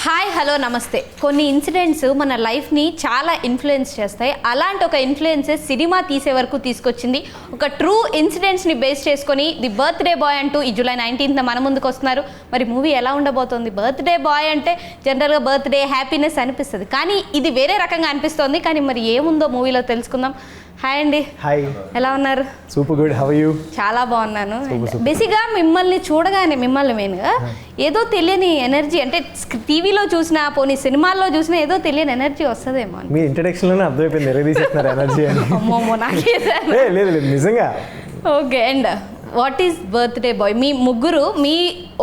Hi hello నమస్తే. కొన్ని incidents మన లైఫ్ని చాలా ఇన్ఫ్లుయెన్స్ చేస్తాయి. అలాంటి ఒక ఇన్ఫ్లుయెన్సెస్ సినిమా తీసే వరకు తీసుకొచ్చింది. ఒక ట్రూ ఇన్సిడెంట్స్ని బేస్ చేసుకొని ది బర్త్డే బాయ్ అంటూ ఈ జూలై 19th మన ముందుకు వస్తున్నారు. మరి మూవీ ఎలా ఉండబోతోంది? బర్త్డే బాయ్ అంటే జనరల్గా బర్త్డే హ్యాపీనెస్ అనిపిస్తుంది, కానీ ఇది వేరే రకంగా అనిపిస్తోంది. కానీ మరి ఏముందో మూవీలో తెలుసుకుందాం. హాయ్ అండి. హాయ్, ఎలా ఉన్నారు? Super good. How are you? చాలా బాగున్నాను. బేసిక్గా మిమ్మల్ని చూడగానే మెయిన్గా ఏదో తెలియని ఎనర్జీ, అంటే టీవీలో చూసినా పోనీ సినిమాల్లో చూసినా ఏదో తెలియని ఎనర్జీ వస్తుందేమో. మీ ఇంట్రడక్షన్లోనే అర్థమైపోయింది ఎరదీసేస్తున్నారు ఎనర్జీ అని. అమ్మో నాకే లేదు లేదు నిజంగా. Okay, and what is birthday boy? మీ ముగ్గురు మీ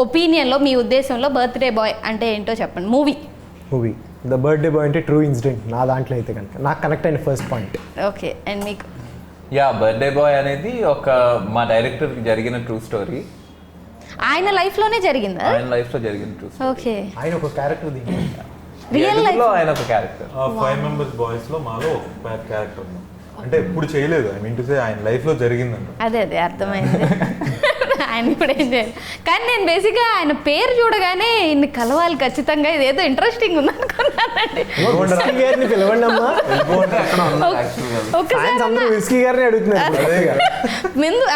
ఒపీనియన్లో, మీ ఉద్దేశంలో బర్త్డే బాయ్ అంటే ఏంటో చెప్పండి. మూవీ ద బర్త్డే బాయ్ అంటే ట్రూ ఇన్సిడెంట్ నా దాంట్లో అయితే కనుక నాకు కనెక్ట్ అయిన ఫస్ట్ పాయింట్. ఓకే, అండ్ మీకు? బర్త్డే బాయ్ అనేది ఒక మా డైరెక్టర్కి జరిగిన ట్రూ స్టోరీ. ఆయన లైఫ్లోనే జరిగిందా? ఆయన లైఫ్లో జరిగిన ట్రూ స్టోరీ. ఓకే, ఆయన ఒక క్యారెక్టర్ దీంట్లో రియల్ లైఫ్ లో ఆయన ఒక క్యారెక్టర్. 5 members బాయ్స్ లో మాలో ఒక క్యారెక్టర్ ఉంది. అంటే ఇప్పుడు చేయలేదు, ఐ మీన్ టు సే ఆయన లైఫ్ లో జరిగిందండి. అదే అర్థమైంది. ఆయన ఇప్పుడు ఏం చేయాలి, కానీ నేను బేసిక్గా ఆయన పేరు చూడగానే ఇన్ని కలవాలి ఖచ్చితంగా, ఇదేదో ఇంట్రెస్టింగ్ ఉంది అనుకున్నానండి. పిలవండి అమ్మా. ఒకసారి విస్కీ గారిని అడుగుతున్నారు.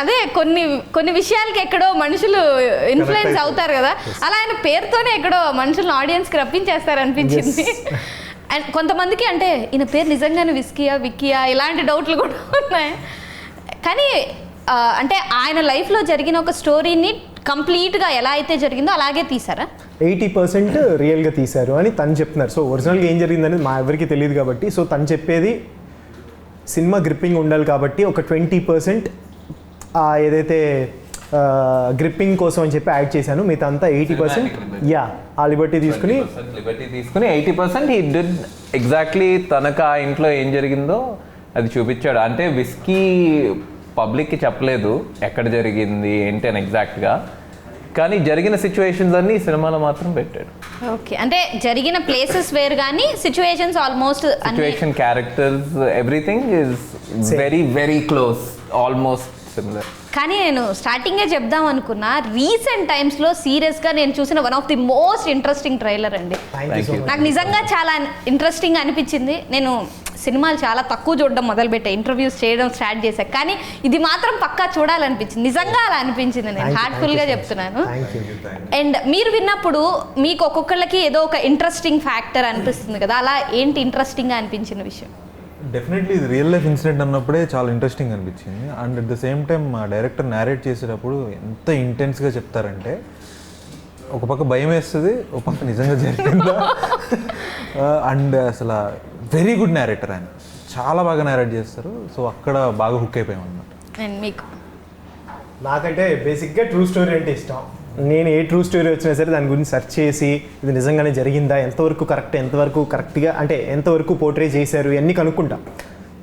అదే కొన్ని విషయాలకి ఎక్కడో మనుషులు ఇన్ఫ్లుయెన్స్ అవుతారు కదా, అలా ఆయన పేరుతోనే ఎక్కడో మనుషులను ఆడియన్స్కి రప్పించేస్తారు అనిపించింది. అండ్ కొంతమందికి అంటే ఈయన పేరు నిజంగానే విక్కీయా ఇలాంటి డౌట్లు కూడా ఉన్నాయి. కానీ అంటే ఆయన లైఫ్లో జరిగిన ఒక స్టోరీని కంప్లీట్గా ఎలా అయితే జరిగిందో అలాగే తీసారా? 80% రియల్గా తీశారు అని తను చెప్తున్నారు. సో ఒరిజినల్గా ఏం జరిగిందనేది మా ఎవరికి తెలియదు కాబట్టి, సో తను చెప్పేది సినిమా గ్రిప్పింగ్ ఉండాలి కాబట్టి ఒక 20% ఏదైతే గ్రిప్పింగ్ కోసం అని చెప్పి యాడ్ చేశాను. మిగతా అంతా 80% ఆ లిబర్టీ తీసుకుని 80% హీ డిడ్ ఎగ్జాక్ట్లీ తనకు ఆ ఇంట్లో ఏం జరిగిందో అది చూపించాడు. అంటే విస్కీ పబ్లిక్కి చెప్పలేదు ఎక్కడ జరిగింది ఏంటి అని ఎగ్జాక్ట్గా, కానీ జరిగిన సిచ్యువేషన్స్ అన్ని ఈ సినిమాలో మాత్రం పెట్టాడు. ఓకే, అంటే జరిగిన ప్లేసెస్ వేరు కానీ situations almost situation, characters, everything is very very close, almost similar. కానీ నేను స్టార్టింగే చెప్దాం అనుకున్నా, రీసెంట్ టైమ్స్లో సీరియస్గా నేను చూసిన one of the most interesting trailer అండి. నాకు నిజంగా చాలా ఇంట్రెస్టింగ్ అనిపించింది. నేను సినిమాలు చాలా తక్కువ చూడడం మొదలుపెట్టా, ఇంటర్వ్యూస్ చేయడం స్టార్ట్ చేశాను, కానీ ఇది మాత్రం పక్కా చూడాలనిపించింది. నిజంగా అలా అనిపించింది, నేను హార్ట్ఫుల్గా చెప్తున్నాను. అండ్ మీరు విన్నప్పుడు మీకు ఒక్కొక్కళ్ళకి ఏదో ఒక ఇంట్రెస్టింగ్ ఫ్యాక్టర్ అనిపిస్తుంది కదా, అలా ఏంటి ఇంట్రెస్టింగ్గా అనిపించిన విషయం? డెఫినెట్లీ ఇది రియల్ లైఫ్ ఇన్సిడెంట్ అన్నప్పుడే చాలా ఇంట్రెస్టింగ్ అనిపించింది. And at the same time మా డైరెక్టర్ నేరేట్ చేసేటప్పుడు ఎంత ఇంటెన్స్గా చెప్తారంటే, ఒక పక్క భయం వేస్తుంది, ఒక పక్క నిజంగా జరిగిందా. అండ్ అసలు వెరీ గుడ్ నేరేటర్, ఆయన చాలా బాగా నేరేట్ చేస్తారు. సో అక్కడ బాగా హుక్ అయిపోయాం అన్నమాట. అండ్ మీకు? నాకంటే బేసిక్గా ట్రూ స్టోరీ అంటే ఇష్టం. నేను ఏ ట్రూ స్టోరీ వచ్చినా సరే దాని గురించి సెర్చ్ చేసి ఇది నిజంగానే జరిగిందా, ఎంతవరకు కరెక్ట్గా అంటే ఎంతవరకు పోర్ట్రే చేశారు ఇవన్నీ కనుక్కుంటా.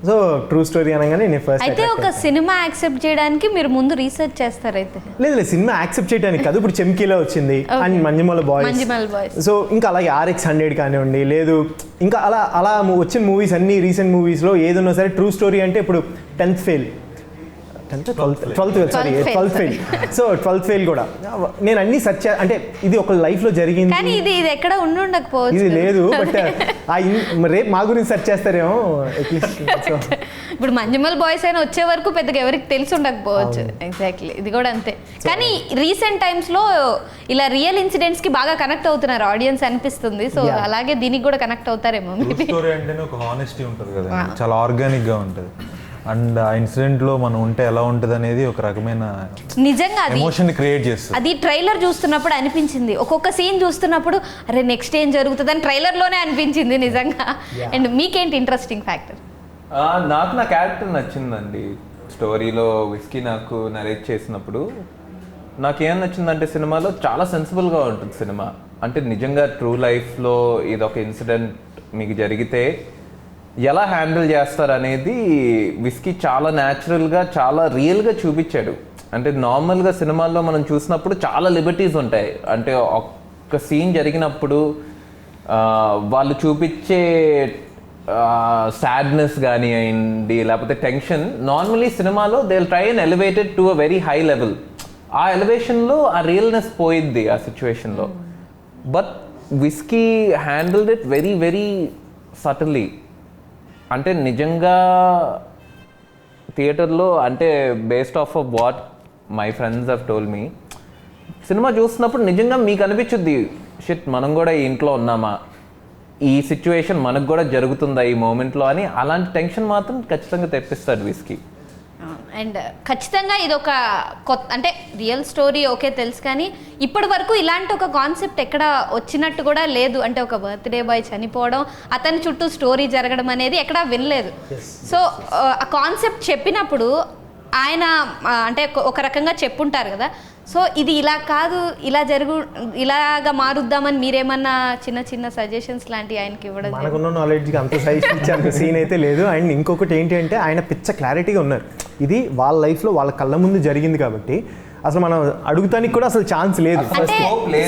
సో ట్రూ స్టోరీ అనగానే నేను ఫస్ట్ అయితే ఒక సినిమా యాక్సెప్ట్ చేయడానికి మీరు ముందు రీసెర్చ్ చేస్తారు అయితే? లేదు సినిమా యాక్సెప్ట్ చేయడానికి కాదు. ఇప్పుడు చెమ్కీలో వచ్చింది అండ్ మంజుమల్ బాయ్స్, సో ఇంకా అలాగే RX-100 కానివ్వండి, లేదు ఇంకా అలా వచ్చిన మూవీస్ అన్ని రీసెంట్ మూవీస్లో ఏదన్నా సరే ట్రూ స్టోరీ అంటే ఇప్పుడు 10th fail, so 12th fail కూడా నేను అన్ని సెర్చ్, అంటే ఇది ఒక లైఫ్లో జరిగింది, కానీ ఇది ఎక్కడ ఉండకపోవచ్చు, ఇది లేదు. బట్ రేపు మా గురించి సెర్చ్ చేస్తారేమో అట్లీస్ట్. ఇప్పుడు మంజుమల్ బాయ్స్ అయినా వచ్చే వరకు పెద్దగా ఎవరికి తెలిసి ఉండకపోవచ్చు. ఎగ్జాక్ట్లీ, ఇది కూడా అంతే. కానీ రీసెంట్ టైమ్స్లో ఇలా రియల్ ఇన్సిడెంట్స్కి బాగా కనెక్ట్ అవుతున్నారు ఆడియన్స్ అనిపిస్తుంది. సో అలాగే దీనికి కూడా కనెక్ట్ అవుతారేమో. స్టోరీ అంటేనే ఒక హానెస్టీ ఉంటుంది కదా, చాలా ఆర్గానిక్గా ఉంటుంది. అండ్ ఆ ఇన్సిడెంట్లో మనం ఉంటే ఎలా ఉంటుంది అనేది ఒక రకమైన నిజంగా ఎమోషన్ క్రియేట్ చేస్తుంది. అది ట్రైలర్ చూస్తున్నప్పుడు అనిపించింది, ఒక్కొక్క సీన్ చూస్తున్నప్పుడు అరే నెక్స్ట్ ఏం జరుగుతుంది అని ట్రైలర్లోనే అనిపించింది నిజంగా. అండ్ మీకేంటి ఇంట్రెస్టింగ్ ఫ్యాక్టర్? నాకు నా క్యారెక్టర్ నచ్చిందండి. స్టోరీలో విస్కీ నాకు నరేట్ చేసినప్పుడు నాకేం నచ్చిందంటే, సినిమాలో చాలా సెన్సిబుల్గా ఉంటుంది సినిమా. అంటే నిజంగా ట్రూ లైఫ్లో ఇదొక ఇన్సిడెంట్ మీకు జరిగితే ఎలా హ్యాండిల్ చేస్తారు అనేది విస్కీ చాలా న్యాచురల్గా, చాలా రియల్గా చూపించాడు. అంటే నార్మల్గా సినిమాల్లో మనం చూసినప్పుడు చాలా లిబర్టీస్ ఉంటాయి. అంటే ఒక్క సీన్ జరిగినప్పుడు వాళ్ళు చూపించే సాడ్నెస్ కానీ అయింది, లేకపోతే టెన్షన్, నార్మలీ సినిమాలో they will try and elevated to a very high level. ఆ ఎలివేషన్లో ఆ రియల్నెస్ పోయిద్ది ఆ సిచ్యువేషన్లో. But Whisky handled it very very subtly. అంటే నిజంగా థియేటర్లో అంటే based of what my friends have told me, సినిమా చూస్తున్నప్పుడు నిజంగా మీకు అనిపించుద్ది షిట్ మనం కూడా ఈ ఇంట్లో ఉన్నామా, ఈ సిచ్యువేషన్ మనకు కూడా జరుగుతుందా ఈ మూమెంట్లో అని. అలాంటి టెన్షన్ మాత్రం ఖచ్చితంగా తెప్పిస్తాడు విస్కీ. అండ్ ఖచ్చితంగా ఇది ఒక కొత్త అంటే రియల్ స్టోరీ ఓకే తెలుసు, కానీ ఇప్పటి వరకు ఇలాంటి ఒక కాన్సెప్ట్ ఎక్కడ వచ్చినట్టు కూడా లేదు. అంటే ఒక బర్త్డే బాయ్ చనిపోవడం, అతని చుట్టూ స్టోరీ జరగడం అనేది ఎక్కడా వినలేదు. సో ఆ కాన్సెప్ట్ చెప్పినప్పుడు ఆయన అంటే ఒక రకంగా చెప్పుంటారు కదా, సో ఇది ఇలా కాదు ఇలాగా మారుద్దామని మీరేమన్నా చిన్న చిన్న సజెషన్స్ లాంటివి ఆయనకి ఇవ్వడం? మనకున్న నాలెడ్జ్కి అంత సజెషన్ ఇచ్చే అంత సీన్ అయితే లేదు. అండ్ ఇంకొకటి ఏంటి అంటే ఆయన పిచ్చ క్లారిటీగా ఉన్నారు. ఇది వాళ్ళ లైఫ్లో వాళ్ళ కళ్ళ ముందు జరిగింది కాబట్టి అసలు మనం అడుగుతానికి కూడా అసలు ఛాన్స్ లేదు. అంటే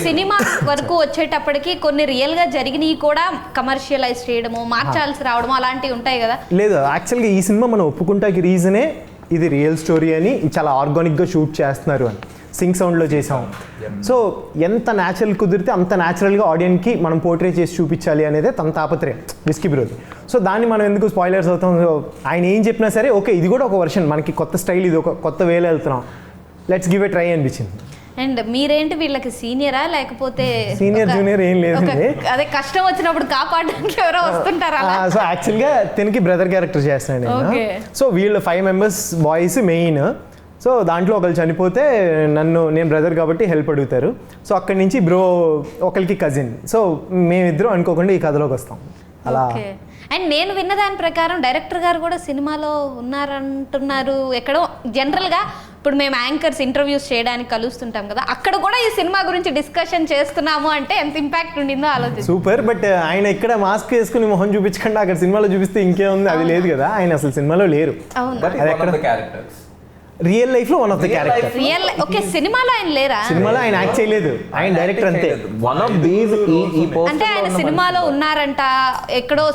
సినిమా వరకు వచ్చేటప్పటికి కొన్ని రియల్గా జరిగినవి కూడా కమర్షియలైజ్ చేయడము, మార్చాల్సి రావడము అలాంటివి ఉంటాయి కదా. లేదు, యాక్చువల్గా ఈ సినిమా మనం ఒప్పుకుంటాకి రీజనే ఇది రియల్ స్టోరీ అని, చాలా ఆర్గానిక్గా షూట్ చేస్తున్నారు అని సింగ్ సౌండ్లో చేసాం. సో ఎంత న్యాచురల్ కుదిరితే అంత న్యాచురల్గా ఆడియన్స్కి మనం పోర్ట్రే చేసి చూపించాలి అనేది తన తాపత్రయం విస్కీ బ్రోది. సో దాన్ని మనం ఎందుకు స్పాయిలర్స్ అవుతాం? ఆయన ఏం చెప్పినా సరే ఓకే ఇది కూడా ఒక వర్షన్, మనకి కొత్త స్టైల్, ఇది ఒక కొత్త వేలో వెళ్తున్నాం, లెట్స్ గివ్ ఎ ట్రై అనిపించింది. అండ్ మీరేంటి వీళ్ళకి సీనియరా లేకపోతే సీనియర్ జూనియర్ ఏం లేదండి, అదే కష్టం వచ్చినప్పుడు కాపాడడానికి ఎవరో వస్తుంటారా? సో యాక్చువల్గా తినకి బ్రదర్ క్యారెక్టర్ చేస్తున్నాను నేను. సో వీళ్ళు 5 మెంబర్స్ బాయ్స్ మెయిన్. సో దాంట్లో ఒకరు చనిపోతే నేను బ్రదర్ కాబట్టి హెల్ప్ అడుగుతారు. సో అక్కడి నుంచి బ్రో ఒకరికి కజిన్. సో మేమిద్దరం అనుకోకుండా ఈ కథలోకి వస్తాం అలా. అండ్ నేను విన్న దాని ప్రకారం డైరెక్టర్ గారు కూడా సినిమాలో ఉన్నారంటున్నారు ఎక్కడో. జనరల్గా ఇప్పుడు మేము యాంకర్స్ ఇంటర్వ్యూస్ చేయడానికి కలుస్తుంటాం కదా, అక్కడ కూడా ఈ సినిమా గురించి డిస్కషన్ చేస్తున్నాము అంటే ఎంత ఇంపాక్ట్ ఉండిందో ఆలోచించి. సూపర్. బట్ ఆయన ఇక్కడ మాస్క్ వేసుకుని మొహం చూపించకుండా అక్కడ సినిమాలో చూపిస్తే ఇంకేముంది, అది లేదు కదా. ఆయన అసలు సినిమాలో లేరు. అవును, క్యారెక్టర్స్ రియల్ లైఫ్ లో one of the character. Okay, సినిమాలో ఆయన లేరా? సినిమాలో ఆయన యాక్ట్ చేయలేదు, ఆయన డైరెక్టర్ అంతే. వన్ ఆఫ్ దీస్ అంటే ఆయన సినిమాలో ఉన్నారంట ఎక్కడో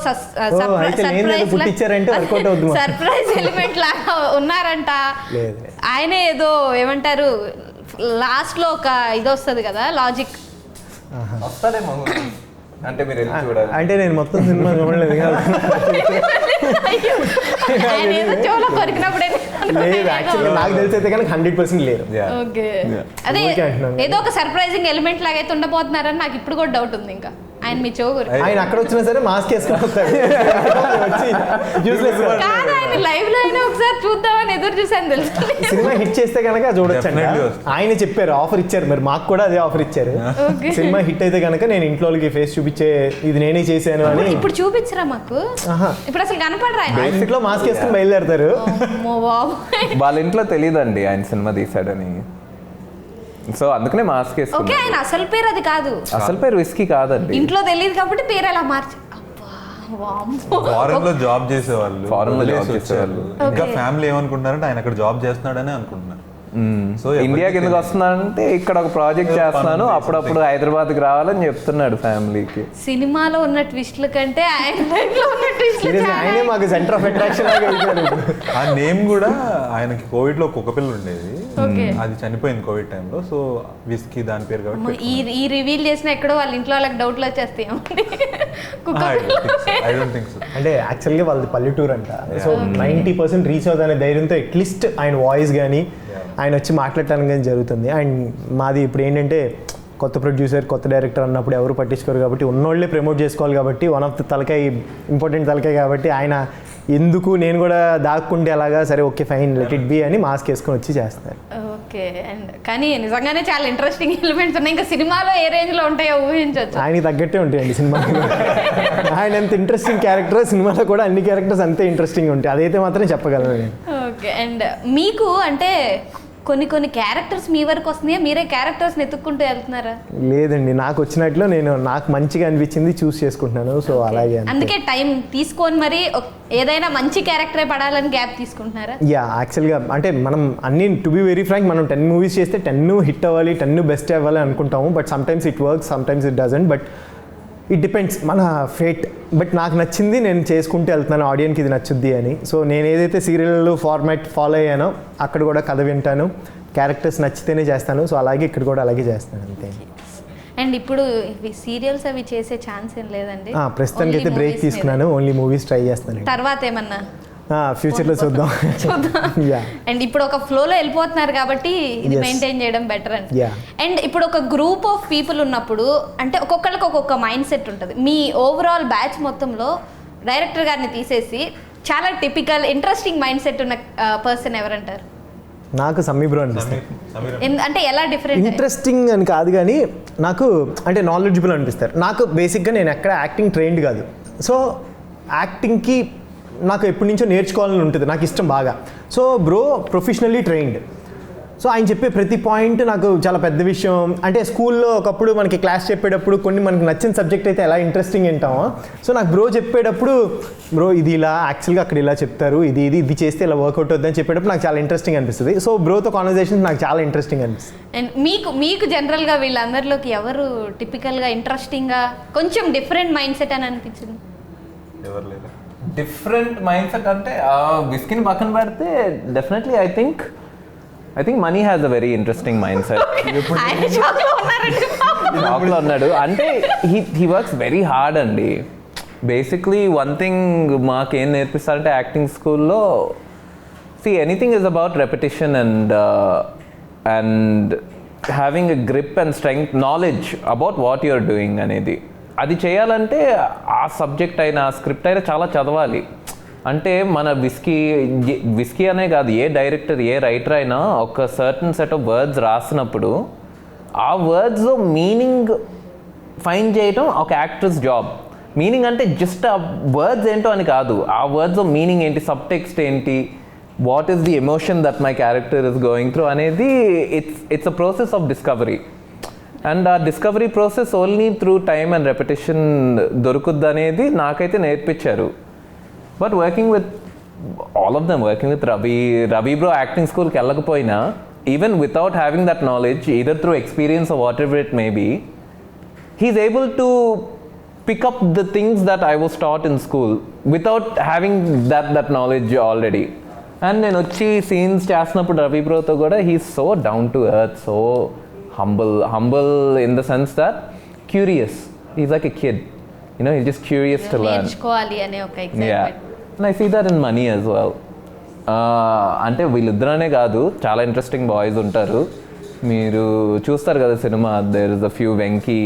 సర్ప్రైజ్ ఎలిమెంట్ లాగా ఉన్నారంట. ఆయనే ఏదో ఏమంటారు లాస్ట్ లో ఒక ఇది వస్తుంది కదా లాజిక్, అంటే మీరు చూడాలి. అంటే నేను మొత్తం సినిమా చూడలేదు లేదు, యాక్చువల్లీ నాకు తెలిసి అయితే కనుక 100% లేరు. అదే ఏదో ఒక సర్ప్రైజింగ్ ఎలిమెంట్ లాగా అయితే ఉండబోతున్నారని నాకు ఇప్పుడు కూడా డౌట్ ఉంది. ఇంకా ఆయన మీ చోగురు ఆయన అక్కడ వచ్చినా సరే మాస్క్ వేసుకుని వస్తాడు. ఆయన లైవ్ లో అయినా ఒకసారి చూద్దామని ఎదురు చూసాను తెలుసు. సినిమా హిట్ చేస్తే కనుక చూడొచ్చు. ఆయన చెప్పారు, ఆఫర్ ఇచ్చారు, మరి మాకు కూడా అదే ఆఫర్ ఇచ్చారు. సినిమా హిట్ అయితే కనుక నేను ఇంట్లో వాళ్ళకి ఫేస్ చూపించే ఇది నేనే చేశాను అని. ఇప్పుడు చూపించరా మాకు? ఇప్పుడు అసలు కనపడరా? ఆయన ఇంట్లో మాస్క్ వేసుకుని బయలుదేరతారు. వాళ్ళ ఇంట్లో తెలియదండి ఆయన సినిమా తీసాడని, సో అందుకనే మాస్క్ వేసుకున్నాడు. ఓకే, ఆయన అసలు పేరు అది కాదు, అసలు పేరు విస్కీ కాదండి. ఇంట్లో తెలియదు కాబట్టి పేరు అలా మార్చి. ఫారెన్ లో జాబ్ చేసేవాళ్ళు, ఇంకా ఫ్యామిలీ ఏమనుకుంటున్నారంటే ఆయన అక్కడ జాబ్ చేస్తున్నాడని అనుకుంటున్నారు. సో ఇండియాకి ఎందుకు వస్తున్నాడంటే ఇక్కడ ఒక ప్రాజెక్ట్ చేస్తున్నాను, అప్పుడప్పుడు హైదరాబాద్కి రావాలని చెప్తున్నాడు ఫ్యామిలీకి. సినిమాలో ఉన్న ట్విస్ట్ల కంటే ఆయనే మాకు సెంటర్ ఆఫ్ అట్రాక్షన్. ఆ నేమ్ కూడా ఆయనకి కోవిడ్ లో కుక్క పిల్ల ఉండేది, అది చనిపోయింది కోవిడ్ టైంలో. సో విస్కీ దాని పేరు కాబట్టి ఈ రివీల్ చేసిన ఎక్కడో వాళ్ళ ఇంట్లో వాళ్ళకి డౌట్లు వచ్చేస్తాయి. అంటే యాక్చువల్గా వాళ్ళది పల్లెటూరు అంట. సో 90% రీచ్ అవుతుందనే ధైర్యంతో అట్లీస్ట్ ఆయన వాయిస్ కానీ ఆయన వచ్చి మాట్లాడటానికి కానీ జరుగుతుంది. అండ్ మాది ఇప్పుడు ఏంటంటే కొత్త ప్రొడ్యూసర్, కొత్త డైరెక్టర్ అన్నప్పుడు ఎవరు పట్టించుకోరు కాబట్టి ఉన్నోళ్ళే ప్రమోట్ చేసుకోవాలి కాబట్టి వన్ ఆఫ్ ద తలకాయ, ఇంపార్టెంట్ తలకాయ కాబట్టి ఆయన ఎందుకు నేను కూడా దాక్కుంటే అలాగా సరే okay fine let it be అని మాస్క్ వేసుకొని వచ్చి చేస్తారు. ఓకే, అండ్ కానీ నిజంగానే చాలా ఇంట్రెస్టింగ్ ఎలిమెంట్స్ ఉన్నాయి. ఇంకా సినిమాలో ఏ రేంజ్లో ఉంటాయో ఊహించవచ్చు. ఆయనకి తగ్గట్టే ఉంటాయండి సినిమాలో. ఆయన ఎంత ఇంట్రెస్టింగ్ క్యారెక్టర్, సినిమాలో కూడా అన్ని క్యారెక్టర్స్ అంతే ఇంట్రెస్టింగ్ ఉంటాయి, అదైతే మాత్రం చెప్పగలను నేను. ఓకే, అండ్ మీకు అంటే కొన్ని క్యారెక్టర్స్ మీ వరకు వస్తున్నాయా, మీరే క్యారెక్టర్స్ని ఎత్తుక్కుంటూ వెళ్తున్నారా? లేదండి, నాకు వచ్చినట్లు నాకు మంచిగా అనిపించింది చూస్ చేసుకుంటున్నాను. సో అలాగే అందుకే టైం తీసుకొని మరి ఏదైనా మంచి క్యారెక్టరే పడాలని గ్యాప్ తీసుకుంటున్నారా? యాక్చువల్గా అంటే మనం అన్ని టు బి వెరీ ఫ్రాంక్, మనం 10 మూవీస్ చేస్తే 10 హిట్ అవ్వాలి, 10 బెస్ట్ అవ్వాలి అనుకుంటాము. But sometimes it works, sometimes it doesn't. But it depends మన ఫేట్. బట్ నాకు నచ్చింది నేను చేసుకుంటూ వెళ్తున్నాను, ఆడియన్కి ఇది నచ్చుద్ది అని. సో నేను ఏదైతే సీరియల్ ఫార్మాట్ ఫాలో అయ్యానో అక్కడ కూడా కథ వింటాను, క్యారెక్టర్స్ నచ్చితేనే చేస్తాను. సో అలాగే ఇక్కడ కూడా అలాగే చేస్తాను అంతే. అండ్ అండ్ ఇప్పుడు సీరియల్స్ అవి చేసే ఛాన్స్ ఏం లేదండి? ప్రస్తుతానికి అయితే బ్రేక్ తీసుకున్నాను, ఓన్లీ మూవీస్ ట్రై చేస్తాను. తర్వాత ఏమన్నా ఫ్యూచర్లో చూద్దాం. అండ్ ఇప్పుడు ఒక ఫ్లోలో వెళ్ళిపోతున్నారు కాబట్టి ఇది మెయింటైన్ చేయడం బెటర్ అండి. అండ్ ఇప్పుడు ఒక గ్రూప్ ఆఫ్ పీపుల్ ఉన్నప్పుడు అంటే ఒక్కొక్కరికి ఒక్కొక్క మైండ్ సెట్ ఉంటుంది. మీ ఓవరాల్ బ్యాచ్ మొత్తంలో డైరెక్టర్ గారిని తీసేసి చాలా టిపికల్ ఇంట్రెస్టింగ్ మైండ్ సెట్ ఉన్న పర్సన్ ఎవరంటారు? నాకు సమ్మీ బ్రో అనిపిస్తుంది. అంటే ఎలా డిఫరెంట్? ఇంట్రెస్టింగ్ అని కాదు కానీ నాకు అంటే నాలెడ్జబుల్ అనిపిస్తారు. నాకు బేసిక్గా నేను ఎక్కడ యాక్టింగ్ ట్రైన్డ్ కాదు, సో యాక్టింగ్కి నాకు ఎప్పటి నుంచో నేర్చుకోవాలని ఉంటుంది, నాకు ఇష్టం బాగా. So bro professionally trained, so ఆయన చెప్పే ప్రతి పాయింట్ నాకు చాలా పెద్ద విషయం. అంటే స్కూల్లో ఒకప్పుడు మనకి క్లాస్ చెప్పేటప్పుడు కొన్ని మనకు నచ్చిన సబ్జెక్ట్ అయితే ఎలా ఇంట్రెస్టింగ్ వింటామో, సో నాకు బ్రో చెప్పేటప్పుడు బ్రో ఇది ఇలా యాక్చువల్గా అక్కడ ఇలా చెప్తారు, ఇది ఇది ఇది చేస్తే ఇలా వర్కౌట్ అవుతుందని చెప్పేటప్పుడు నాకు చాలా ఇంట్రెస్టింగ్ అనిపిస్తుంది. సో బ్రోతో కాన్వర్సేషన్స్ నాకు చాలా ఇంట్రెస్టింగ్ అనిపిస్తుంది. అండ్ మీకు జనరల్గా వీళ్ళందరిలోకి ఎవరు టిపికల్గా ఇంట్రెస్టింగ్గా కొంచెం డిఫరెంట్ మైండ్ సెట్ అని అనిపించింది? ఎవరు లేదా డిఫరెంట్ మైండ్ సెట్ అంటే విస్కీని పక్కన పెడితే definitely I think Money has a very interesting mind set. షాక్లో ఉన్నాడు అంటే హీ వర్క్స్ వెరీ హార్డ్ అండి. బేసిక్లీ వన్ థింగ్ మాకేం నేర్పిస్తారంటే యాక్టింగ్ స్కూల్లో anything is about repetition and having a grip and strength knowledge about what you're doing అనేది. అది చేయాలంటే ఆ సబ్జెక్ట్ అయినా ఆ స్క్రిప్ట్ అయినా చాలా చదవాలి. అంటే మన విస్కీ అనే కాదు, ఏ డైరెక్టర్ ఏ రైటర్ అయినా ఒక సర్టన్ సెట్ ఆఫ్ వర్డ్స్ రాసినప్పుడు ఆ వర్డ్స్ మీనింగ్ ఫైండ్ చేయడం ఒక యాక్టర్స్ జాబ్. మీనింగ్ అంటే జస్ట్ ఆ వర్డ్స్ ఏంటో అని కాదు, ఆ వర్డ్స్ మీనింగ్ ఏంటి, సబ్ టెక్స్ట్ ఏంటి, what is the emotion that my character is going through అనేది it's a process of discovery. And ఆ discovery process only through time and repetition దొరుకుద్ది అనేది నాకైతే నేర్పించారు. But working with all of them, working with Ravi bro acting స్కూల్కి వెళ్ళకపోయినా even without having that knowledge either through experience or whatever it may be, he's able to pick up the things that I was taught in school without having that knowledge already. And నేను వచ్చి scenes చేస్తున్నప్పుడు రవి బ్రోతో కూడా he's so down to earth, so humble in the sense that curious. He's like a kid, he's just curious to learn. నేర్చుకోవాలి అనే ఒక excitement. Yeah, and I see that in Money as well. అంటే వీళ్ళిద్దరనే కాదు, చాలా interesting boys ఉంటారు. మీరు చూస్తారు కదా సినిమా, there is a few Venky,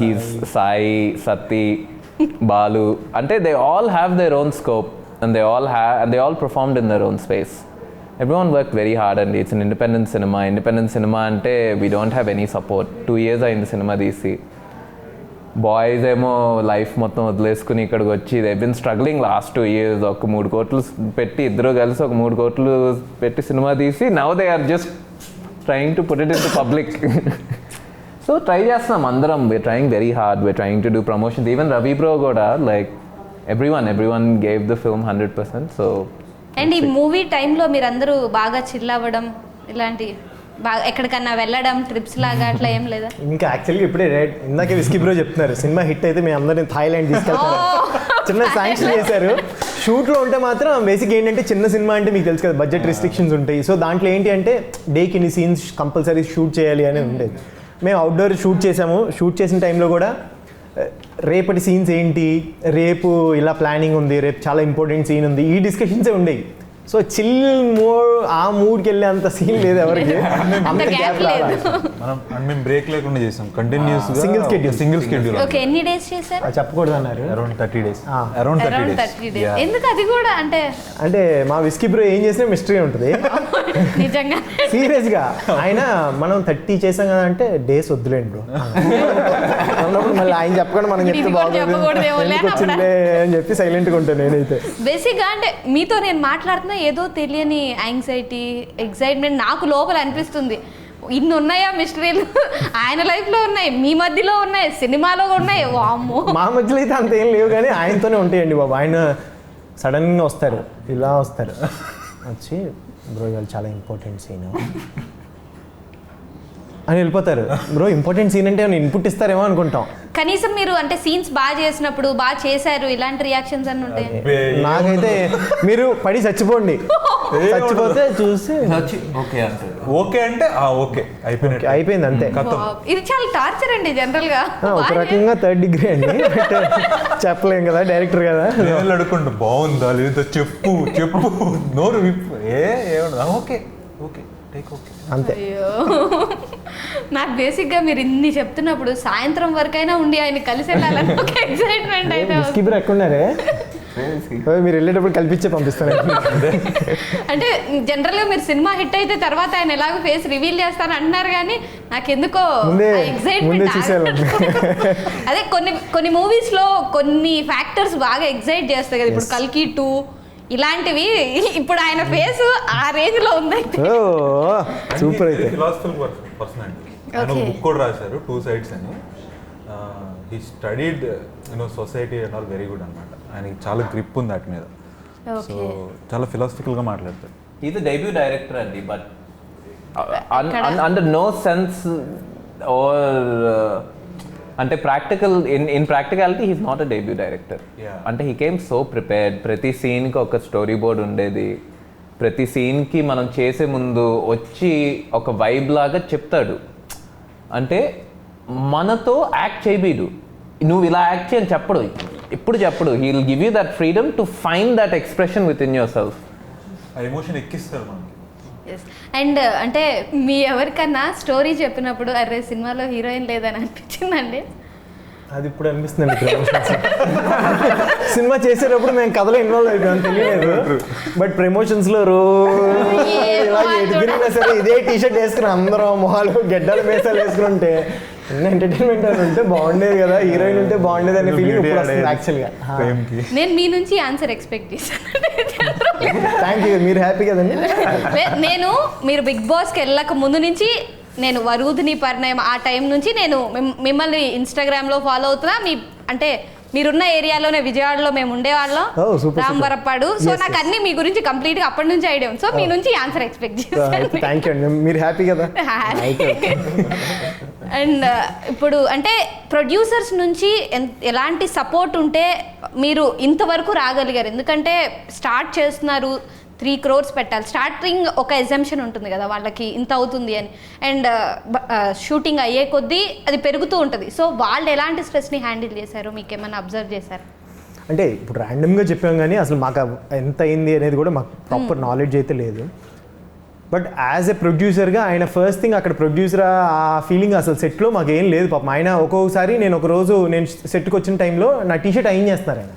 he's Sai, Satti, Balu. అంటే they all have their own scope and they all performed in their own space. Everyone worked very hard and it's an independent cinema ante we don't have any support. 2 years ayindi cinema disi, boys ఏమో life మొత్తం వదిలేసుకుని ఇక్కడికి వచ్చి they been struggling last 2 years. ఒక 3 కోట్లు పెట్టి ఇద్దరు కలిసి ఒక 3 కోట్లు పెట్టి సినిమా తీసి now they are just trying to put it into public. So try చేస్తున్నాం అందరం, we are trying very hard, we are trying to do promotions. Even Ravi bro కూడా like everyone gave the film 100%. So and ఈ movie టైంలో మీరందరూ బాగా chill అవ్వడం, ఇలాంటి బాగా ఎక్కడికన్నా వెళ్ళడం, ట్రిప్స్ లాగా అట్లా ఏం లేదా? ఇంకా యాక్చువల్గా ఇప్పుడే ఇందాకే విస్కీ బ్రో చెప్తున్నారు, సినిమా హిట్ అయితే మీ అందరిని థాయిలాండ్ తీసుకెళ్తారు, చిన్న శాంక్షన్ చేశారు. షూట్లో ఉంటే మాత్రం బేసిక్ ఏంటంటే చిన్న సినిమా అంటే మీకు తెలుసు కదా, బడ్జెట్ రిస్ట్రిక్షన్స్ ఉంటాయి. సో దాంట్లో ఏంటి అంటే డేకి ఇన్ని సీన్స్ కంపల్సరీ షూట్ చేయాలి అని ఉండేది. మేము అవుట్డోర్ షూట్ చేసాము. షూట్ చేసిన టైంలో కూడా రేపటి సీన్స్ ఏంటి, రేపు ఇలా ప్లానింగ్ ఉంది, రేపు చాలా ఇంపార్టెంట్ సీన్ ఉంది, ఈ డిస్కషన్సే ఉండేవి. సో చిల్ ఆ మూడ్కి వెళ్ళే అంత సీన్ లేదు ఎవరికి, అంత గ్యాప్ లేదు. మేము బ్రేక్ లేకుండా చేసాం కంటిన్యూస్ సింగిల్ స్కెడ్యూల్. ఓకే, ఎన్ని డేస్ చేశారు? చెప్పకూడదు అన్నారు. Around 30 days. ఎందుకు అది కూడా? అంటే మా విస్కీ బ్రో ఏం చేసినా మిస్టరీ ఉంటుంది నిజంగా సీరియస్గా. ఆయన మనం 30 చేసాం కదా అంటే డేస్ వద్దులేండి బ్రో అన్నప్పుడు మళ్ళీ ఆయన చెప్పకుండా మనం చెప్తే బాగుంటుంది అని చెప్పి సైలెంట్గా ఉంటాను నేనైతే. బేసిక్గా అంటే మీతో నేను మాట్లాడుతున్నా ఏదో తెలియని యాంగ్జైటీ, ఎగ్జైట్మెంట్ నాకు లోపల అనిపిస్తుంది. ఇన్ని ఉన్నాయా మిస్టరీలు? ఆయన లైఫ్లో ఉన్నాయి, మీ మధ్యలో ఉన్నాయి, సినిమాలో ఉన్నాయి. వామ్మో, మా మధ్యలో అయితే అంత ఏం లేవు కానీ ఆయనతోనే ఉంటాయండి బాబు. ఆయన సడన్గా వస్తారు, ఇలా వస్తారు, వచ్చి బ్రో ఇవాళ చాలా ఇంపార్టెంట్ సీన్ అని వెళ్ళిపోతారు. బ్రో ఇంపార్టెంట్ సీన్ అంటే ఇన్పుట్ ఇస్తారేమో అనుకుంటాం. కనీసం మీరు అంటే సీన్స్ బాగా చేసినప్పుడు బాగా చేశారు ఇలాంటి రియాక్షన్స్ అన్ని ఉంటాయి. నాకైతే మీరు పడి చచ్చిపోండి, చచ్చిపోతే చూసి ఓకే అంటారు. ఓకే అంటే ఓకే అయిపోయినట్టు, అయిపోయింది అంతే. ఇది చాలా టార్చర్ అండి జనరల్ గా. ఒక రకంగా 3rd డిగ్రీ అండి, చెప్పలేం కదా డైరెక్టర్ కదా. నేను అడుగుంటా బాగుందా లేదా చెప్పు చెప్పు నోరు విప్పు ఏమన్నా ఓకే ఓకే టేక్ ఓకే అంతే. అయ్యో నాకు బేసిక్గా మీరు ఇన్ని చెప్తున్నప్పుడు సాయంత్రం వరకైనా ఉండి ఆయన కలిసి వెళ్ళాలని ఒక ఎక్సైట్మెంట్ అయితే విస్కీ బ్రో ఎక్కడున్నారే? మీరు వెళ్ళేటప్పుడు కల్పించే పంపిస్తాను. అంటే జనరల్గా మీరు సినిమా హిట్ అయితే తర్వాత ఆయన ఎలాగో ఫేస్ రివీల్ చేస్తాను అంటున్నారు, కానీ నాకు ఎందుకో ముందే ఎక్సైట్మెంట్. చూసేయాలి. అదే కొన్ని మూవీస్లో కొన్ని ఫ్యాక్టర్స్ బాగా ఎక్సైట్ చేస్తాయి కదా. ఇప్పుడు కల్కి 2 ఇలాంటివి, ఇప్పుడు ఆయన ఫేస్ ఆ రేంజ్ లో ఉంది. సూపర్ అయితే. ఫిలాసఫికల్ పర్సన్ అండి. ఆయన ఒక బుక్ కూడా రాశారు 2 sides అని. He studied society and all very good అన్నమాట. ఆయనకి చాలా గ్రిప్ ఉంది వాటి మీద. సో చాలా ఫిలాసఫికల్ గా మాట్లాడతారు. ఈజ్ డెబ్యూ డైరెక్టర్ అండి, but under no sense or అంటే practical in practicality he's not a debut director. అంటే హీ కేమ్ సో ప్రిపేర్డ్. ప్రతి సీన్కి ఒక స్టోరీ బోర్డ్ ఉండేది. ప్రతి సీన్కి మనం చేసే ముందు వచ్చి ఒక వైబ్ లాగా చెప్తాడు. అంటే మనతో యాక్ట్ చేయబీడు, నువ్వు ఇలా యాక్ట్ చేయని చెప్పడు, ఇప్పుడు చెప్పడు. He will give you that freedom to find that expression with in your self. ఆ ఎమోషన్ ఎక్కిస్తారు మనకి. అండ్ అంటే మీ ఎవరికన్నా స్టోరీ చెప్పినప్పుడు అరే సినిమాలో హీరోయిన్ లేదని అనిపించిందండి? అది ఇప్పుడు అనిపిస్తుందండి. సినిమా చేసేటప్పుడు మేము కథలో ఇన్వాల్వ్ అయిపోయాం తెలియలేదు, బట్ ప్రమోషన్స్ లో ఎదిగినా సరే ఇదే టీషర్ట్ వేసుకుని అందరం మొహాలు గడ్డలు మేసాలు వేసుకుని ఉంటే ఎంటర్టైన్మెంట్ అని ఉంటే బాగుండేది కదా, హీరోయిన్ ఉంటే బాగుండేది అనే ఫీలింగ్ ఇప్పుడు వస్తుంది యాక్చువల్గా. నేను మీ నుంచి ఆన్సర్ ఎక్స్పెక్ట్ చేశాను. Thank you. మీరు హ్యాపీ కదండి? నేను మీరు బిగ్ బాస్కి వెళ్ళక ముందు నుంచి నేను వరూధిని పరిణయం ఆ టైం నుంచి నేను మిమ్మల్ని ఇన్స్టాగ్రామ్లో ఫాలో అవుతున్నా. మీ అంటే మీరున్న ఏరియాలోనే విజయవాడలో మేము ఉండేవాళ్ళం, రాంబరపాడు. సో నాకు అన్ని మీ గురించి కంప్లీట్గా అప్పటి నుంచి ఐడియా ఉంది. సో మీ నుంచి ఆన్సర్ ఎక్స్పెక్ట్ చేశాను. థ్యాంక్ యూ అండి. మీరు హ్యాపీ కదా? అండ్ ఇప్పుడు అంటే ప్రొడ్యూసర్స్ నుంచి ఎలాంటి సపోర్ట్ ఉంటే మీరు ఇంతవరకు రాగలిగారు? ఎందుకంటే స్టార్ట్ చేస్తున్నారు, 3 crores పెట్టాలి. స్టార్టింగ్ ఒక ఎగ్జంప్షన్ ఉంటుంది కదా వాళ్ళకి, ఇంత అవుతుంది అని. అండ్ షూటింగ్ అయ్యే కొద్దీ అది పెరుగుతూ ఉంటుంది. సో వాళ్ళు ఎలాంటి స్ట్రెస్ని హ్యాండిల్ చేశారు? మీకు ఏమైనా అబ్జర్వ్ చేశారు? అంటే ఇప్పుడు ర్యాండమ్గా చెప్పాం కానీ అసలు మాకు ఎంత అయింది అనేది కూడా మాకు ప్రాపర్ నాలెడ్జ్ అయితే లేదు. బట్ యాజ్ ఎ ప్రొడ్యూసర్గా ఆయన ఫస్ట్ థింగ్ అక్కడ ప్రొడ్యూసర్ ఆ ఫీలింగ్ అసలు సెట్లో మాకు ఏం లేదు పాపం. ఆయన ఒక్కొక్కసారి నేను ఒకరోజు నేను సెట్కి వచ్చిన టైంలో నా టీషర్ట్ అయిన్ చేస్తున్నారు ఆయన,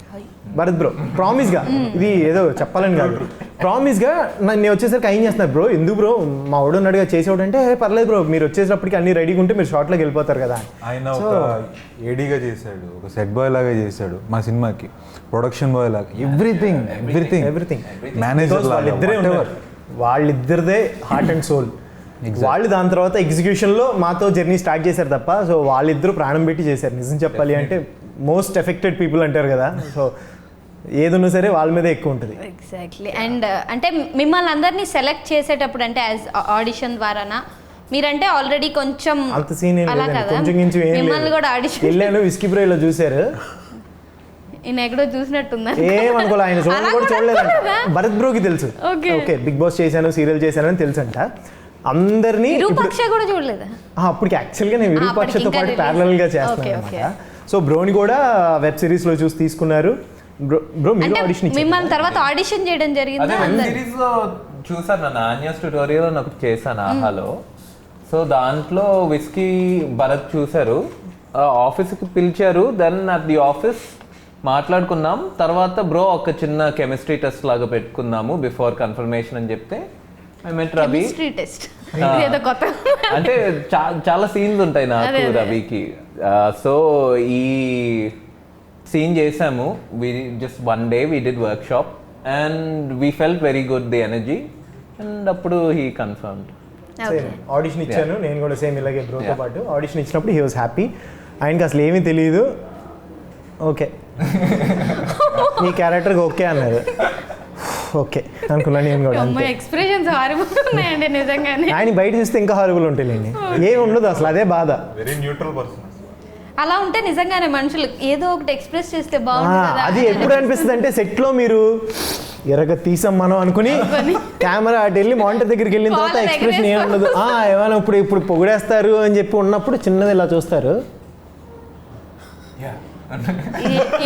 భరత్ బ్రో ప్రామిస్గా, ఇది ఏదో చెప్పాలని కాదు, ప్రామిస్గా నేను వచ్చేసరికి అయిన్ చేస్తున్నారు. బ్రో ఎందుకు బ్రో మా వాడు ఉన్నాడుగా చేసేవాడు అంటే పర్లేదు బ్రో మీరు వచ్చేటప్పటికి అన్ని రెడీగా ఉంటే మీరు షార్ట్లోకి వెళ్ళిపోతారు కదా. ఆయన ఒక ఏడీగా చేశాడు, ఒక సెట్ బాయ్ లాగా చేశాడు మా సినిమాకి, ప్రొడక్షన్ బాయ్ లాగా, ఎవ్రీథింగ్ మేనేజర్ వాళ్ళిద్దరిదే హార్ట్ అండ్ సోల్. వాళ్ళు దాని తర్వాత ఎగ్జిక్యూషన్లో మాతో జర్నీ స్టార్ట్ చేశారు తప్ప, సో వాళ్ళిద్దరూ ప్రాణం పెట్టి చేశారు. నిజం చెప్పాలి అంటే మోస్ట్ ఎఫెక్టెడ్ పీపుల్ అంటారు కదా, సో ఏదున్నా సరే వాళ్ళ మీదే ఎక్కువ ఉంటుంది. ఎగ్జాక్ట్లీ. అండ్ అంటే మిమ్మల్ని అందరినీ సెలెక్ట్ చేసేటప్పుడు అంటే యాజ్ ఆడిషన్ ద్వారానా? మీరంటే ఆల్రెడీ కొంచెం అంత సీన్ ఏం లేదు, కొంచెం కొంచెం ఏం మిమ్మల్ని కూడా ఆడిషన్ వెళ్ళాను. విస్కీ బ్రోలో చూశారు, నేను ఎక్కడో చూసినట్టుందా? ఏమనుకోలే, ఆయన చూడని కూడా చూడలేదంట. భరత్ బ్రోకి తెలుసు, ఓకే బిగ్ బాస్ చేశాను సీరియల్ చేశాను అని తెలుసు అంట అందరినీ. విరూపాక్ష కూడా చూడలేదా? అప్పటికి యాక్చువల్గా నేను విరూపాక్షతో పాటు ప్యారలల్గా చేస్తున్నాను అనమాట. సో బ్రోని కూడా వెబ్ సిరీస్లో చూసి తీసుకున్నారు. బ్రో మీరు ఆడిషన్ మిమ్మల్ని తర్వాత ఆడిషన్ చేయడం జరిగింది. సిరీస్ లో చూసాను నన్ను, ఆన్యాస్ ట్యూటోరియల్ నాకు చేశాను ఆహాలో. సో దాంట్లో విస్కీ భరత్ చూశారు, ఆఫీస్కి పిలిచారు. దెన్ అట్ ది ఆఫీస్ మాట్లాడుకున్నాం. తర్వాత బ్రో ఒక చిన్న కెమిస్ట్రీ టెస్ట్ లాగా పెట్టుకున్నాము బిఫోర్ కన్ఫర్మేషన్ అని చెప్తే ఐ మెట్ రవి. అంటే చాలా సీన్స్ ఉంటాయి నాకు రవికి. సో ఈ సీన్ చేసాము. We just 1 day we did workshop and we felt very good the energy and అప్పుడు he confirmed. ఆడిషన్ ఇచ్చాను నేను కూడా సేమ్ ఇలాగే బ్రోతో పాటు. ఆడిషన్ ఇచ్చినప్పుడు హీ వాజ్ హ్యాపీ. ఆయనకి అసలు ఏమీ తెలియదు, ఓకే మీ క్యారెక్టర్కి ఓకే అన్నారు. ఓకే అనుకున్నాను నేను కూడా. ఎక్స్ప్రెషన్స్ సీన్స్ హారబుల్ ఉన్నాయండి నిజంగానే. ఆయన బయట చూస్తే ఇంకా హారబుల్ ఉంటాయండి, ఏమి ఉండదు అసలు, అదే బాధ. Very neutral person. అలా ఉంటే నిజంగానే మనుషులు ఏదో ఒకటి ఎక్స్ప్రెస్ చేస్తే బాగుంటుంది కదా. అది ఎప్పుడు అనిపిస్తుంది అంటే సెట్లో మీరు ఎరగ తీసాం మనం అనుకుని కెమెరా అటు వెళ్ళి మానిటర్ దగ్గరికి వెళ్ళిన తర్వాత Collar ఎక్స్ప్రెషన్ ఏమి ఉండదు. ఏమైనా ఇప్పుడు పొగిడేస్తారు అని చెప్పి ఉన్నప్పుడు చిన్నది ఇలా చూస్తారు,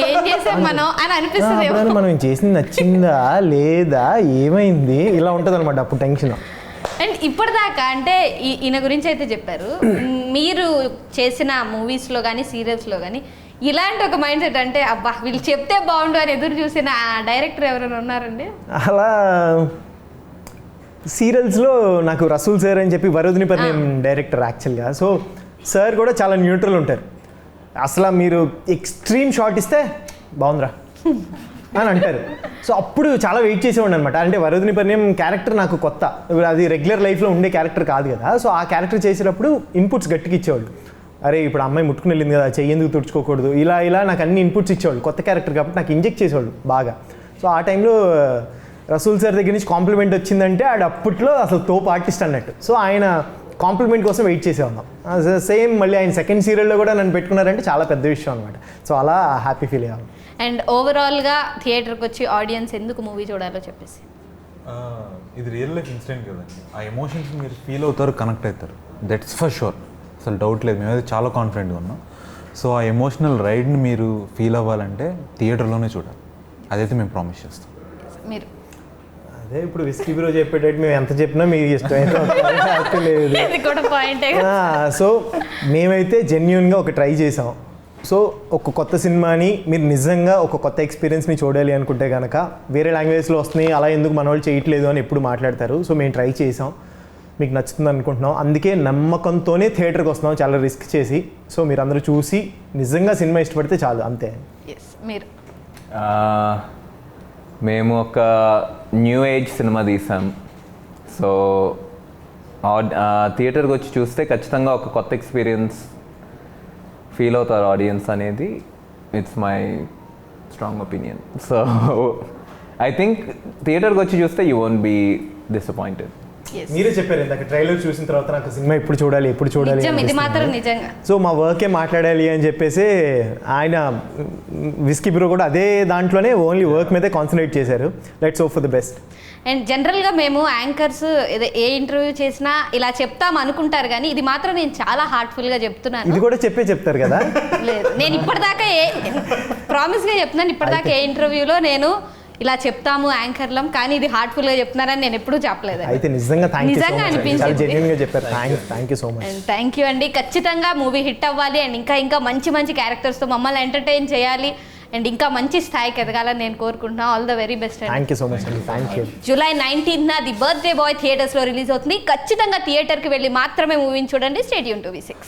ఏం చేసాం మనం అని అనిపిస్తుంది. అప్పుడు మనం చేసింది నచ్చిందా లేదా ఏమైంది ఇలా ఉంటుంది అనమాట అప్పుడు టెన్షన్. అండ్ ఇప్పటిదాకా అంటే ఈయన గురించి అయితే చెప్పారు, మీరు చేసిన మూవీస్లో కానీ సీరియల్స్లో కానీ ఇలాంటి ఒక మైండ్ సెట్ అంటే అబ్బా వీళ్ళు చెప్తే బాగుండు అని ఎదురు చూసిన డైరెక్టర్ ఎవరైనా ఉన్నారండి? అలా సీరియల్స్లో నాకు రసూల్ సార్ అని చెప్పి వరుదిని పరిణయం డైరెక్టర్ యాక్చువల్గా. సో సార్ కూడా చాలా న్యూట్రల్ ఉంటారు. అసలు మీరు ఎక్స్ట్రీమ్ షాట్ ఇస్తే బాగుందిరా అని అంటారు. సో అప్పుడు చాలా వెయిట్ చేసేవాడు అనమాట. అంటే వరుదిని పరిణయం క్యారెక్టర్ నాకు కొత్త, అది రెగ్యులర్ లైఫ్లో ఉండే క్యారెక్టర్ కాదు కదా. సో ఆ క్యారెక్టర్ చేసేటప్పుడు ఇన్పుట్స్ గట్టిగా ఇచ్చేవాళ్ళు. అరే ఇప్పుడు అమ్మాయి ముట్టుకుని వెళ్ళింది కదా, చెయ్యి ఎందుకు తుడుచుకోకూడదు, ఇలా నాకు అన్ని ఇన్పుట్స్ ఇచ్చేవాళ్ళు. కొత్త క్యారెక్టర్ కాబట్టి నాకు ఇంజెక్ట్ చేసేవాళ్ళు బాగా. సో ఆ టైంలో రసూల్ సార్ దగ్గర నుంచి కాంప్లిమెంట్ వచ్చిందంటే ఆడు అప్పట్లో అసలు తోపు ఆర్టిస్ట్ అన్నట్టు. సో ఆయన కాంప్లిమెంట్ కోసం వెయిట్ చేసేవాళ్ళం. సేమ్ మళ్ళీ ఆయన సెకండ్ సీరియల్లో కూడా నన్ను పెట్టుకున్నారంటే చాలా పెద్ద విషయం అనమాట. సో అలా హ్యాపీ ఫీల్ అయ్యాను. అండ్ ఓవరాల్గా థియేటర్కి వచ్చి ఆడియన్స్ ఎందుకు మూవీ చూడాలో చెప్పేసి. ఇది రియల్ లైఫ్ ఇన్సిడెంట్ కదండి, ఆ ఎమోషన్స్ మీరు ఫీల్ అవుతారు, కనెక్ట్ అవుతారు, దట్స్ ఫర్ షూర్, అసలు డౌట్ లేదు. మేమైతే చాలా కాన్ఫిడెంట్గా ఉన్నాం. సో ఆ ఎమోషనల్ రైడ్ని మీరు ఫీల్ అవ్వాలంటే థియేటర్లోనే చూడాలి, అదైతే మేము ప్రామిస్ చేస్తాం. మీరు అదే ఇప్పుడు విస్కీ బ్రో చెప్పేటట్టు మేము ఎంత చెప్పినా మీకు ఇష్టమైతే లేదు. ఇది కూడా పాయింటే. సో మేమైతే జెన్యున్గా ఒక ట్రై చేసాం. సో ఒక కొత్త సినిమాని మీరు నిజంగా ఒక కొత్త ఎక్స్పీరియన్స్ని చూడాలి అనుకుంటే కనుక వేరే లాంగ్వేజ్లో వస్తున్నాయి, అలా ఎందుకు మన వాళ్ళు చేయట్లేదు అని ఎప్పుడు మాట్లాడతారు. సో మేము ట్రై చేసాం, మీకు నచ్చుతుంది అనుకుంటున్నాం. అందుకే నమ్మకంతోనే థియేటర్కి వస్తున్నాం, చాలా రిస్క్ చేసి. సో మీరు అందరూ చూసి నిజంగా సినిమా ఇష్టపడితే చాలు, అంతే. మీరు మేము ఒక న్యూ ఏజ్ సినిమా తీసాం. సో థియేటర్కి వచ్చి చూస్తే ఖచ్చితంగా ఒక కొత్త ఎక్స్పీరియన్స్ ఫీల్ అవుతారు ఆడియన్స్ అనేది it's my strong opinion. So I think థియేటర్కి వచ్చి చూస్తే యూ వోంట్ బీ డిసప్పాయింటెడ్. మీరే చెప్పారు ఇందాక ట్రైలర్ చూసిన తర్వాత నాకు సినిమా ఎప్పుడు చూడాలి ఇది మాత్రం నిజంగా. సో మా వర్కే మాట్లాడాలి అని చెప్పేసి ఆయన విస్కీ బ్రో కూడా అదే దాంట్లోనే ఓన్లీ వర్క్ మీదే కాన్సన్ట్రేట్ చేశారు. Let's hope for the best. And జనరల్గా మేము యాంకర్స్ ఏ ఇంటర్వ్యూ చేసినా ఇలా చెప్తాం అనుకుంటారు, కానీ ఇది మాత్రం నేను చాలా హార్ట్ఫుల్గా చెప్తున్నాను. ఇది కూడా చెప్తారు కదా? లేదు, నేను ఇప్పటిదాకా ప్రామిస్గా చెప్తున్నాను, ఇప్పటిదాకా ఏ ఇంటర్వ్యూలో నేను ఇలా చెప్తాము యాంకర్లం కానీ ఇది హార్ట్ఫుల్గా చెప్తున్నారని నేను ఎప్పుడూ చెప్పలేదు. అయితే నిజంగా అనిపించింది. జెన్యూన్గా చెప్పారు. Thank you so much. And thank you అండి. ఖచ్చితంగా మూవీ హిట్ అవ్వాలి అండ్ ఇంకా మంచి క్యారెక్టర్స్తో మమ్మల్ని ఎంటర్టైన్ చేయాలి అండ్ ఇంకా మంచి స్థాయికి ఎదగాలని నేను కోరుకుంటున్నాను. All the very best. Thank you so much అండి. Thank you. జూలై 19న ది బర్త్డే బాయ్ థియేటర్స్లో రిలీజ్ అవుతుంది. ఖచ్చితంగా థియేటర్కి వెళ్ళి మాత్రమే మూవీని చూడండి. Stay tune to V6.